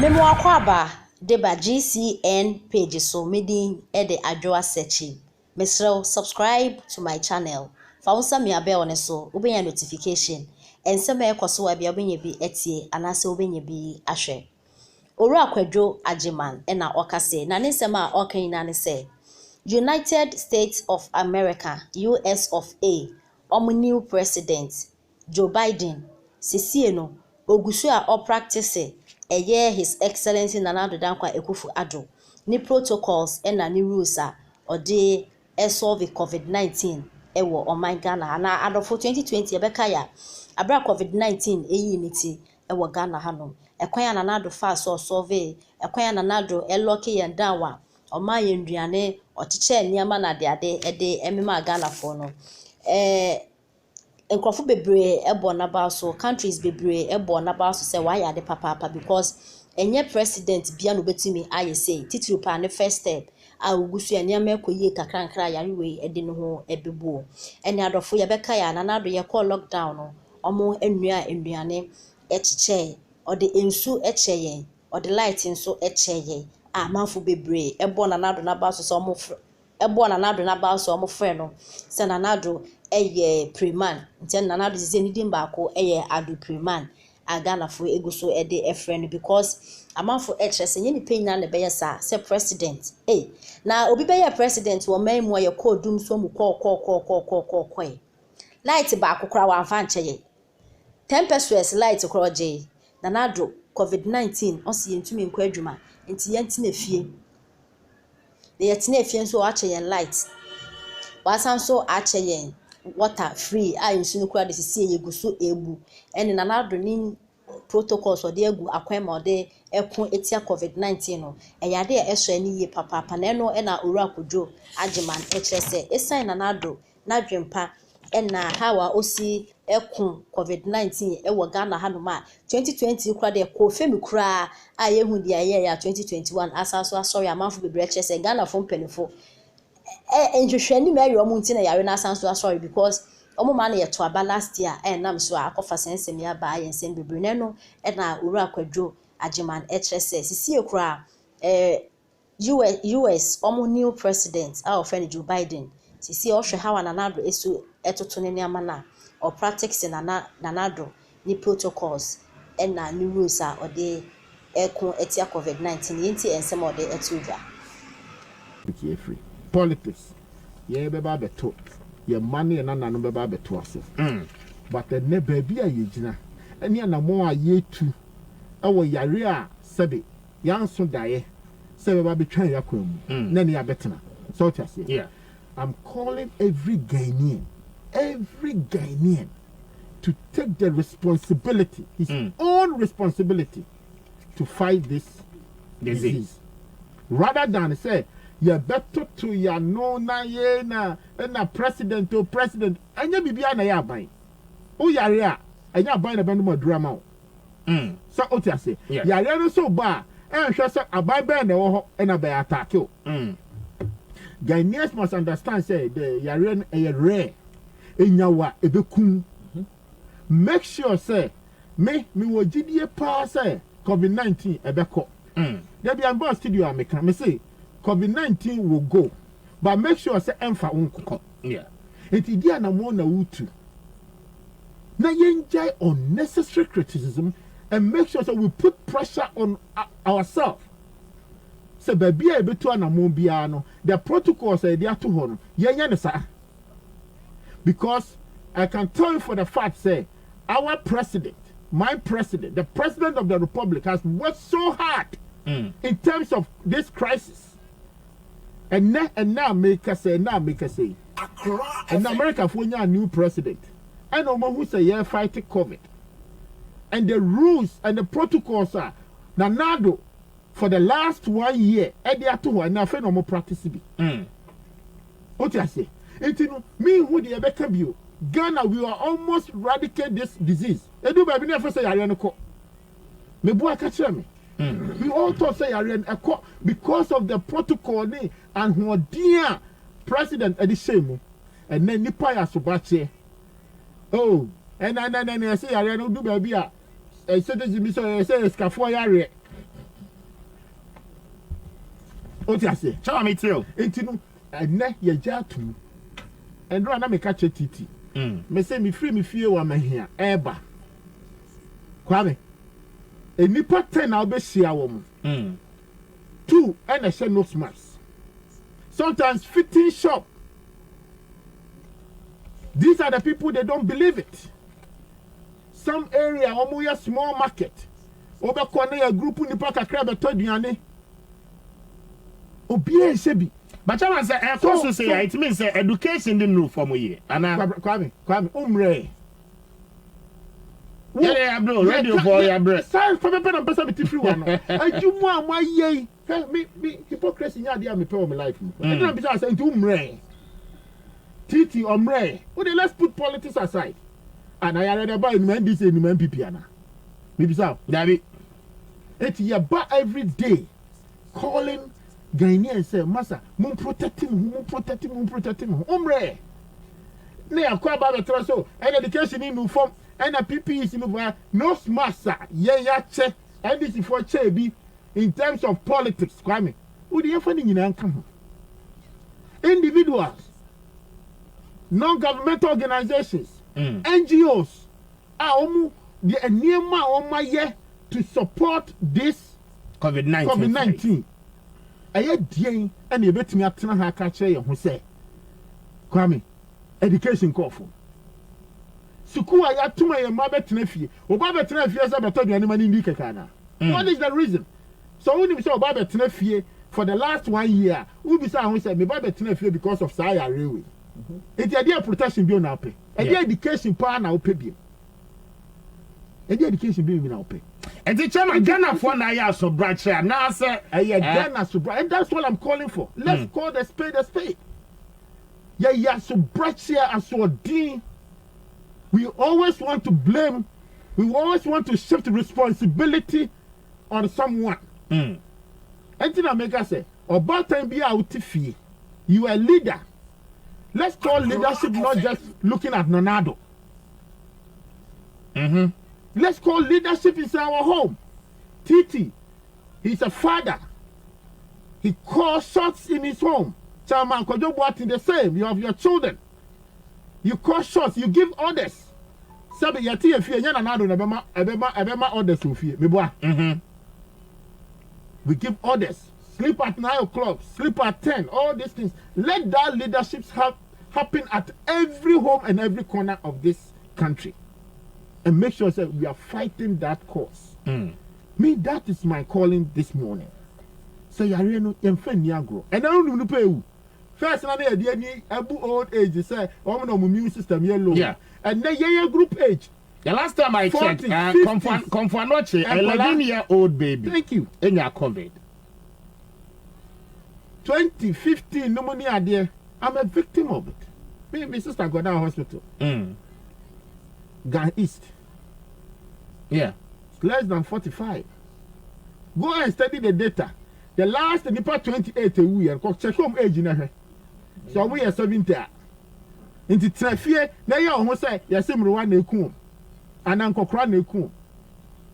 Memo akwaba deba GCN page so medi ede adwoa searchi. Mesrel subscribe to my channel. Fa unsa me abel ne so ubenya notification. Ense me ekoso wa bia obenya bi etie anase obenya bi ahwe. Oru akwadwo agiman na okase na ne nsem a okan na ne se United States of America US of A new president Joe Biden sesie no ogusu a practice His Excellency Nana Akufo Addo ni protocols na ni rules a ode solve COVID-19 ewo oman Ghana na adofo 2020 ebeka ya abra COVID-19 eyi niti ewo Ghana hanom ekwan ya Nana Addo fa so solve ekwan ya Nana Addo eloki yen dawa oman yen duane ochiche niama na de emema Ghana fo no Nkrofu bebre ebo na ba so countries bebre ebo na ba so say why are the papa because enye president bia no betimi aye say titiri pa ne first step a ugusu enya me koye kakrankra yare we ede no ho ebebuo ene adofo ye beka ya na nado ye call lockdown no omo enua enduane echiche ode ensu echeyen ode light nso echeyen amanfo bebre ebo na nado na ba so omo ebo na nado na ba so omo frɛ no se na nado preman nten Nana Addo ze ni dim baako Addo preman Ghana fo eguso ede efrɛ no because amanfo se nye ni penya na beye sa se president na obi beye president wo man mu ye call dum so mu kɔ light baako kra wa amfa nkyeye 10 pesos light kra oje Nana Addo COVID-19 osi yentumi nkɔ adwuma nti yenti na fie na yeti na fie nso ache yen light wasan so ache yen water free nsu no kura de sisi yeguso ebu ene Nana Addo ni protocols ode egu akwan ma ode ekun etia COVID-19 no eyade e eso ani ye papa na eno na oru akwadwo agiman ekyerese esan Nana Addo na dwempa ena hawa osi ekun COVID-19 ewo Ghana hanoma 2020 kura de ko femi kura yehu de aye ya 2021 asaso asori amanfo bebre ekyerese Ghana fo mpanifo enhwehwani me ayo munti na yare na asanso asori because omo ma na ye to aba last year nam so akofa sensem ya ba yensem bebre ne no na oru akwadwo agiman ekyerese sisi ekura US omo new president our friend Joe Biden sisi ohwe hawa Nana Addo esu etoto ne niama na or practice Nana Addo ni protocols na ni rules a ode ekun etia COVID-19 yenti ensem ode etudwa politics ye beba beto ye money na nanu beba beto aso but ne baby a ye gina ene na mo a ye tu ewo yare a sebe yanso dae sebe beba betwan yakwa mu na ne ya betena so what I say yeah I'm calling every Ghanaian to take the responsibility, his own responsibility to fight this disease rather than say you better to ya no na ye na president to president anya bibia na ya ban o yare a anya ban na banu drama so o ti ase yare no so ba hwe se aban ban na wo ho na be attack o Ghanaians must understand say the yare a rare enyawa ebekum make sure say me wo gidie pa say COVID-19 ebeko there be ambassador studio ameka me say COVID-19 will go, but make sure say emfa unko. Yeah. It idea na mo na utu. Na yenjai unnecessary criticism and make sure that we put pressure on ourselves. So baby e beto na mo bia no, the protocols e dia to ho no. Yenya ne sa. Because I can tell you for the fact say our president, my president, the president of the republic has worked so hard in terms of this crisis. And now make us say, and America for a new president. I know who say yeah fighting COVID. And the rules and the protocols are Nana Addo for the last 1 year, Ediato and nothing no more practice be. What I say? Me who the Ebeka Ghana, we are almost eradicate this disease. Edu baby never say Arianoko. Me boy catch me. We all thought say because of the protocol and who dear president at the same and then nipa ya subache and I say I don't do baby I said this me so I say scaffold yare What you say? Tell me too. Enti no ene ye ja tum. Endro na me ka che titi. Me say me free me fie wa mahia eba. Kwame. Enipa 10 na obehia wo mu. 2 and a share no smarts. Sometimes fitting shop. These are the people they don't believe it. Some area omuya small market. Oba kwane a group nipa kakra beto duane. Obiye shebi. But I say so say it means education didn't know for me. Ana Kwame umre. Yeah, bro, radio for ya bro. Sai for me na pesa me free one. Adwuma amaye. Me hypocrisy nya dia me pay my life. I don't be say into umre. Titi omre. Let's put politics aside. And I already buy in this in MPP ana. Maybe so. David. It's ya ba every day calling Ghanaians say, "Massa, mun protect him. Omre. Ne akwa ba betra so. And education in form and a PP is no massa. Yeah, che. And this is for che be in terms of politics. Kwame. Who the funding in come? Individuals, non-governmental organizations, NGOs are the enema on my year to support this COVID-19. I had dear and you bet me up to her catcher who say, Kwame, education call for. Suku I had to my mother Tenefi, or Baba Tenefi as I told you any money in Nikakana. What is the reason? So when you saw Baba Tenefi for the last 1 year, who be who said me Baba Tenefi because of Saya Railway. It's the idea protection bill now pay. And the education part now pay bill. And the education bill now pay. And the chairman Ghana for na so branch now say Ghana so branch, and that's what I'm calling for. Let's call the spade a spade. Yeah, so branch here as so dean. We always want to blame, we always want to shift responsibility on someone. And then make us say, about time be out fee. You are a leader. Let's call leadership not just looking at Nonado. Let's call leadership is our home. Titi, he's a father. He calls shots in his home. Chairman Kojobuati the same. You have your children. You call shots. You give orders. Sabi yati efi enya Nonado na ebema orders ofi. Meboa. We give orders. Sleep at 9 o'clock. Sleep at 10. All these things. Let that leadership happen at every home and every corner of this country. And make sure that we are fighting that cause. Me, that is my calling this morning. So you are agro. And I don't know pay you. First, I need old age. Say, I'm no immune system yellow. Yeah. And then yeah, group age. The last time I 40, checked, Confanoche, 11-year-old baby. Thank you. In your COVID. 2015 pneumonia there. I'm a victim of it. Me, my sister got down hospital. Ghana East. Yeah. Less than 45. Go and study the data. The last nipa 28 a year. Check home age in her. So we are 70. Into traffic, now you almost say, yes, I'm one neku. And Uncle Cran neku.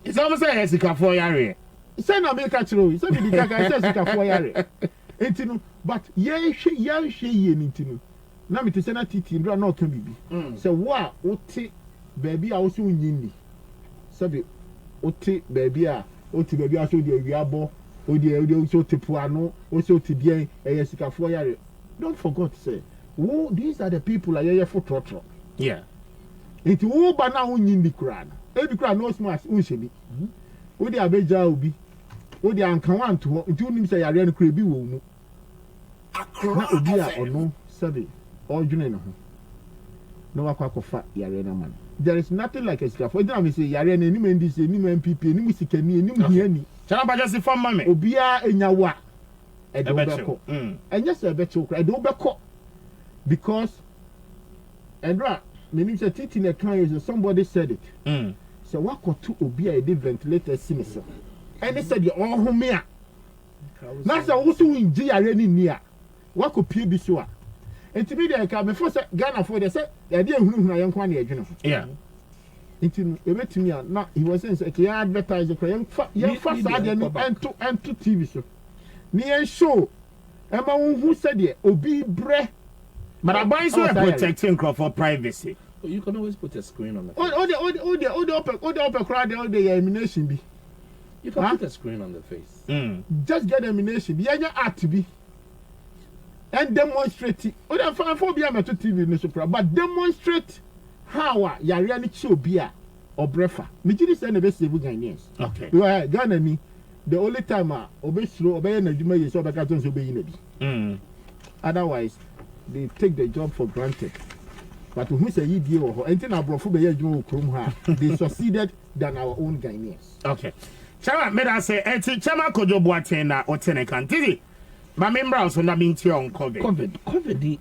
It's almost a Jessica for Yari. It's an American true. It's a Jessica for Yari. But yeah, she intinu. Now me to send a titi and no can be. So what? Baby, I also win. Sabi, Ote baby, Ote baby, I saw the Yabo, Odi, also to Puano, also to Bien, a Jessica for Yari. Don't forget to say, oh, these are the people I hear for Trotro. Yeah. It's all but now in the crowd. Every crowd knows much, Unshabi. Odi Abeja Ubi, Odi Ankawan to him say I ran crabby womb. Akra or no, Sabi, or Juneno. No Akakofa Yarena man. There is nothing like a scarf. For them, say Yarena, any man, this, any man, people, any music, any any. Chanaba just from mammy. Obia in Yawa. And yes, I bet you, I don't back up. Because, and right, meaning a tit in a car, somebody said it. So, what could two Obia a ventilator sinister? And they said, you're all home here. That's also in G. Areni near. What could P. be sure? And to me, they come before Ghana for the set, the idea who I am quite a yeah. Into a bit to me, not he was saying, okay, advertise the young fast and to TV show. Near show Emma who said it, Obi bre. But I'm buying so protecting for privacy. Well, you can always put a screen on the face. All the upper crowd, all the elimination be. You can put a screen on the face. Just get elimination. Be any art to be. And demonstrate it. Oh, the fan for be a to TV no super, but demonstrate how ya really show beer or brefa. Mijini say na be save Ghanaians. Okay. You are Ghana ni the only time obey slow obey na juma ye so be ka ton so be yin. Otherwise, they take the job for granted. But who say you deal or anything abrofo be ye juma krom ha, they succeeded than our own Ghanaians. Okay. Chama me da say enti chama kojo boaten na otene kan tidi. Ma membra so na binti on COVID. COVID.